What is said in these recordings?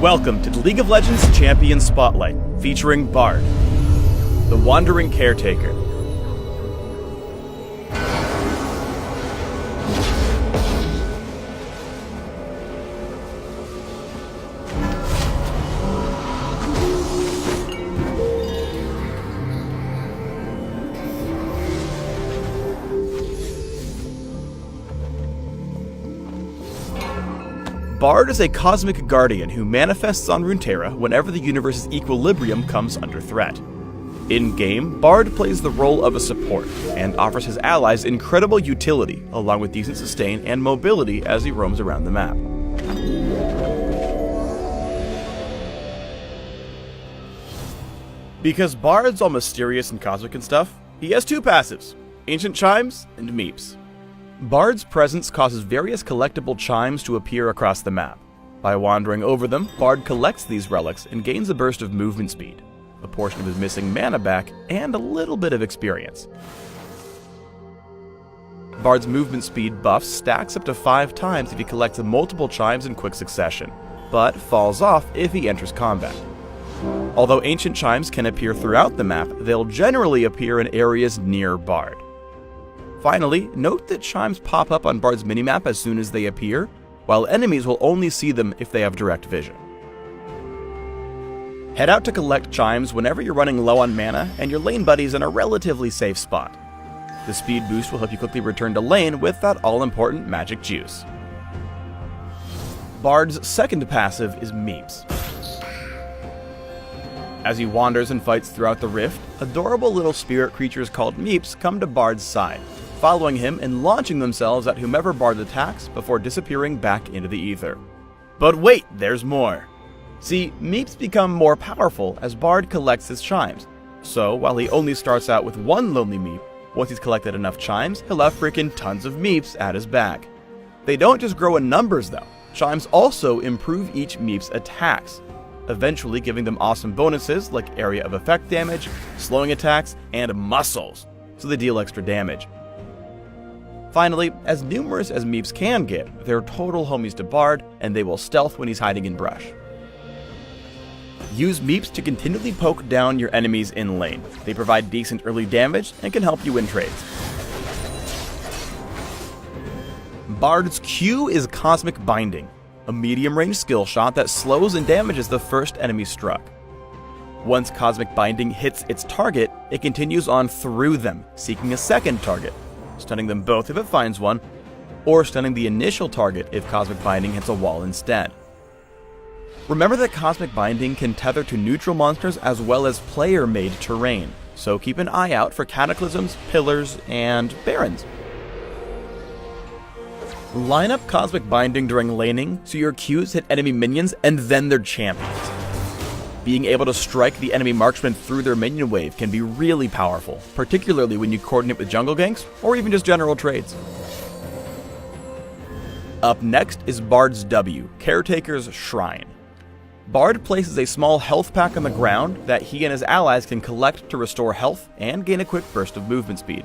Welcome to the League of Legends Champion Spotlight, featuring Bard, the Wandering Caretaker. Bard is a cosmic guardian who manifests on Runeterra whenever the universe's equilibrium comes under threat. In-game, Bard plays the role of a support, and offers his allies incredible utility, along with decent sustain and mobility as he roams around the map. Because Bard's all mysterious and cosmic and stuff, he has two passives, Ancient Chimes and Meeps. Bard's presence causes various collectible chimes to appear across the map. By wandering over them, Bard collects these relics and gains a burst of movement speed, a portion of his missing mana back, and a little bit of experience. Bard's movement speed buff stacks up to 5 times if he collects multiple chimes in quick succession, but falls off if he enters combat. Although ancient chimes can appear throughout the map, they'll generally appear in areas near Bard. Finally, note that chimes pop up on Bard's minimap as soon as they appear, while enemies will only see them if they have direct vision. Head out to collect chimes whenever you're running low on mana and your lane buddy's in a relatively safe spot. The speed boost will help you quickly return to lane with that all-important magic juice. Bard's second passive is Meeps. As he wanders and fights throughout the Rift, adorable little spirit creatures called Meeps come to Bard's side, following him and launching themselves at whomever Bard attacks before disappearing back into the ether. But wait, there's more! See, Meeps become more powerful as Bard collects his chimes, so while he only starts out with one lonely Meep, once he's collected enough chimes, he'll have freaking tons of Meeps at his back. They don't just grow in numbers though, chimes also improve each Meep's attacks, eventually giving them awesome bonuses like area of effect damage, slowing attacks, and muscles, so they deal extra damage. Finally, as numerous as Meeps can get, they're total homies to Bard, and they will stealth when he's hiding in brush. Use Meeps to continually poke down your enemies in lane. They provide decent early damage and can help you win trades. Bard's Q is Cosmic Binding, a medium-range skill shot that slows and damages the first enemy struck. Once Cosmic Binding hits its target, it continues on through them, seeking a second target, stunning them both if it finds one, or stunning the initial target if Cosmic Binding hits a wall instead. Remember that Cosmic Binding can tether to neutral monsters as well as player-made terrain, so keep an eye out for Cataclysms, Pillars, and Barons. Line up Cosmic Binding during laning so your Qs hit enemy minions and then their champions. Being able to strike the enemy marksman through their minion wave can be really powerful, particularly when you coordinate with jungle ganks or even just general trades. Up next is Bard's W, Caretaker's Shrine. Bard places a small health pack on the ground that he and his allies can collect to restore health and gain a quick burst of movement speed.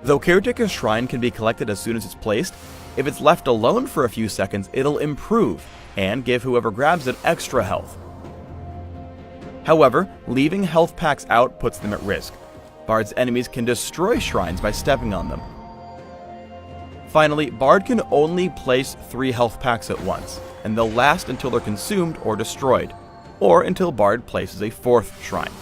Though Caretaker's Shrine can be collected as soon as it's placed, if it's left alone for a few seconds, it'll improve and give whoever grabs it extra health. However, leaving health packs out puts them at risk. Bard's enemies can destroy shrines by stepping on them. Finally, Bard can only place 3 health packs at once, and they'll last until they're consumed or destroyed, or until Bard places a 4th shrine.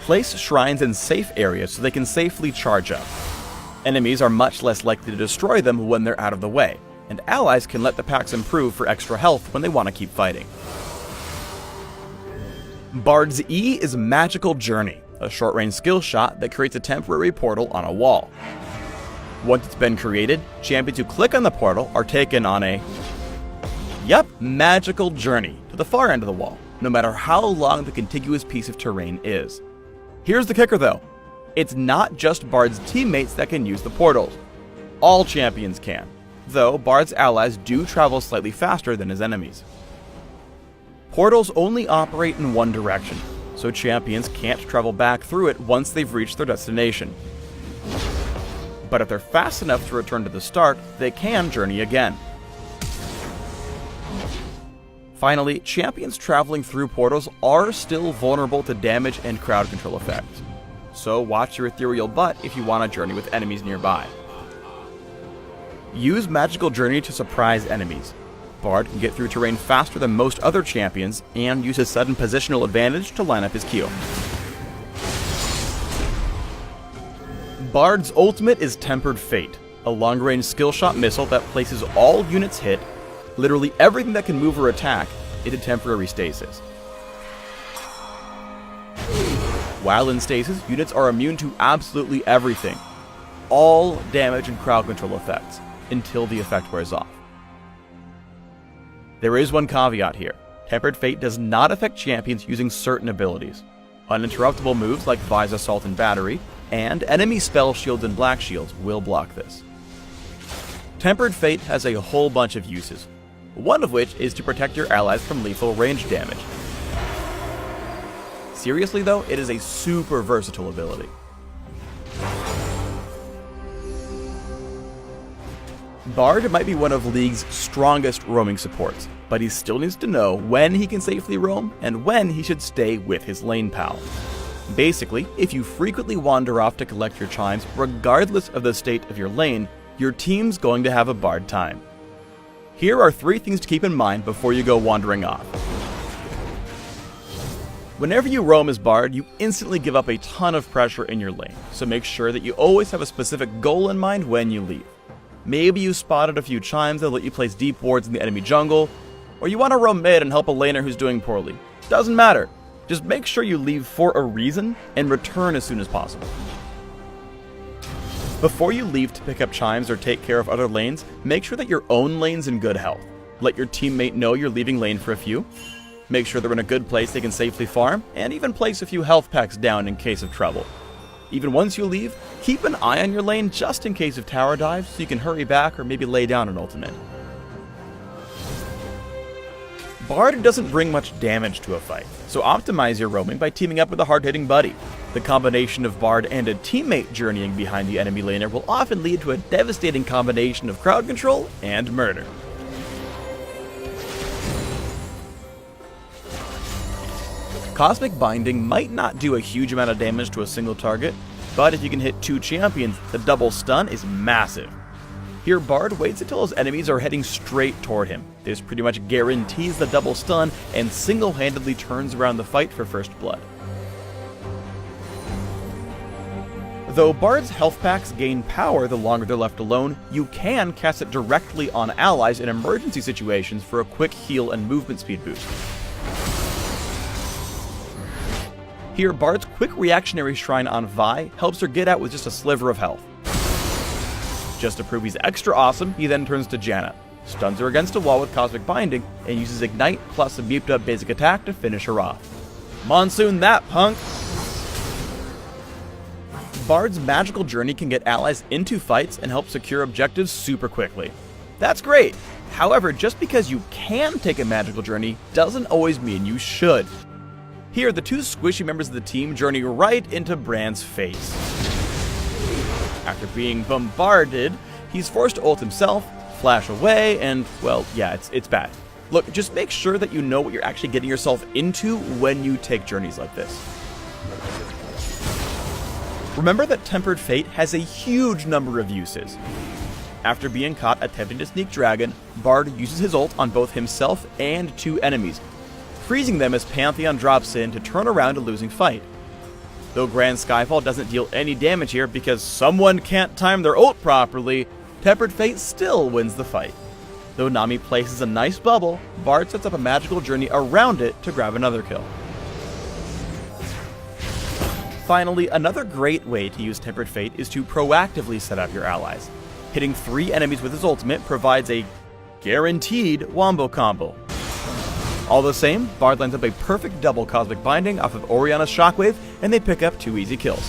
Place shrines in safe areas so they can safely charge up. Enemies are much less likely to destroy them when they're out of the way, and allies can let the packs improve for extra health when they want to keep fighting. Bard's E is Magical Journey, a short-range skill shot that creates a temporary portal on a wall. Once it's been created, champions who click on the portal are taken on a magical journey to the far end of the wall, no matter how long the contiguous piece of terrain is. Here's the kicker though, it's not just Bard's teammates that can use the portals. All champions can, though Bard's allies do travel slightly faster than his enemies. Portals only operate in one direction, so champions can't travel back through it once they've reached their destination. But if they're fast enough to return to the start, they can journey again. Finally, champions traveling through portals are still vulnerable to damage and crowd control effects, so watch your ethereal butt if you want to journey with enemies nearby. Use Magical Journey to surprise enemies. Bard can get through terrain faster than most other champions, and use his sudden positional advantage to line up his Q. Bard's ultimate is Tempered Fate, a long-range skill shot missile that places all units hit, literally everything that can move or attack, into temporary stasis. While in stasis, units are immune to absolutely everything, all damage and crowd control effects, until the effect wears off. There is one caveat here. Tempered Fate does not affect champions using certain abilities. Uninterruptible moves like Vise Assault and Battery, and enemy spell shields and black shields will block this. Tempered Fate has a whole bunch of uses, one of which is to protect your allies from lethal range damage. Seriously though, it is a super versatile ability. Bard might be one of League's strongest roaming supports, but he still needs to know when he can safely roam and when he should stay with his lane pal. Basically, if you frequently wander off to collect your chimes, regardless of the state of your lane, your team's going to have a Bard time. Here are 3 things to keep in mind before you go wandering off. Whenever you roam as Bard, you instantly give up a ton of pressure in your lane, so make sure that you always have a specific goal in mind when you leave. Maybe you spotted a few chimes that let you place deep wards in the enemy jungle, or you want to roam mid and help a laner who's doing poorly. Doesn't matter. Just make sure you leave for a reason and return as soon as possible. Before you leave to pick up chimes or take care of other lanes, make sure that your own lane's in good health. Let your teammate know you're leaving lane for a few. Make sure they're in a good place they can safely farm, and even place a few health packs down in case of trouble. Even once you leave, keep an eye on your lane just in case of tower dives so you can hurry back or maybe lay down an ultimate. Bard doesn't bring much damage to a fight, so optimize your roaming by teaming up with a hard-hitting buddy. The combination of Bard and a teammate journeying behind the enemy laner will often lead to a devastating combination of crowd control and murder. Cosmic Binding might not do a huge amount of damage to a single target, but if you can hit 2 champions, the double stun is massive. Here, Bard waits until his enemies are heading straight toward him. This pretty much guarantees the double stun and single-handedly turns around the fight for first blood. Though Bard's health packs gain power the longer they're left alone, you can cast it directly on allies in emergency situations for a quick heal and movement speed boost. Here, Bard's quick reactionary shrine on Vi helps her get out with just a sliver of health. Just to prove he's extra awesome, he then turns to Janna, stuns her against a wall with Cosmic Binding, and uses Ignite plus a beefed up basic attack to finish her off. Monsoon that, punk! Bard's Magical Journey can get allies into fights and help secure objectives super quickly. That's great! However, just because you can take a Magical Journey doesn't always mean you should. Here, the 2 squishy members of the team journey right into Brand's face. After being bombarded, he's forced to ult himself, flash away, and, well, yeah, it's bad. Look, just make sure that you know what you're actually getting yourself into when you take journeys like this. Remember that Tempered Fate has a huge number of uses. After being caught attempting to sneak Dragon, Bard uses his ult on both himself and 2 enemies, freezing them as Pantheon drops in to turn around a losing fight. Though Grand Skyfall doesn't deal any damage here because someone can't time their ult properly, Tempered Fate still wins the fight. Though Nami places a nice bubble, Bard sets up a Magical Journey around it to grab another kill. Finally, another great way to use Tempered Fate is to proactively set up your allies. Hitting 3 enemies with his ultimate provides a guaranteed wombo combo. All the same, Bard lands up a perfect double Cosmic Binding off of Orianna's Shockwave, and they pick up 2 easy kills.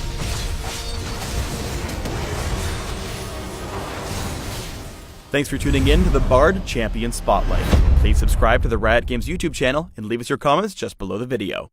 Thanks for tuning in to the Bard Champion Spotlight. Please subscribe to the Riot Games YouTube channel and leave us your comments just below the video.